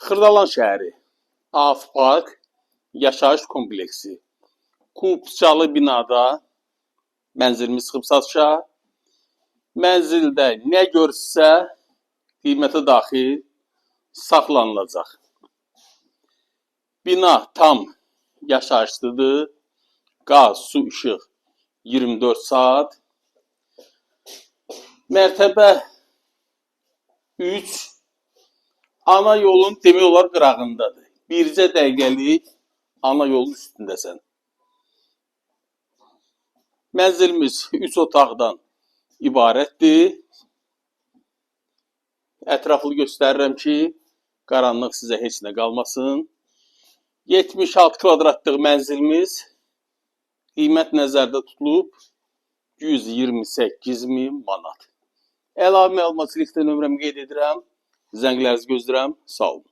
Xırdalan şəhəri, Avpark yaşayış kompleksi. Kumpusçalı binada mənzilimiz çıxıb satışa. Mənzildə nə görsə qiymətə daxil saxlanılacaq. Bina tam yaşayışlıdır. Qaz, su, işıq 24 saat. Mərtəbə 3. Ana yolun demək olar qırağındadır. Bircə dəqiqəlik ana yolun üstündəsən. Mənzilimiz 3 otaqdan ibarətdir. Ətraflı göstərirəm ki, qaranlıq sizə heç nə qalmasın. 76 kvadratlıq mənzilimiz qiymət nəzərdə tutulub 128.000 manat. Əlavə məlumat nömrəmi qeyd edirəm. Zənglərinizi gözləyirəm. Sağ olun.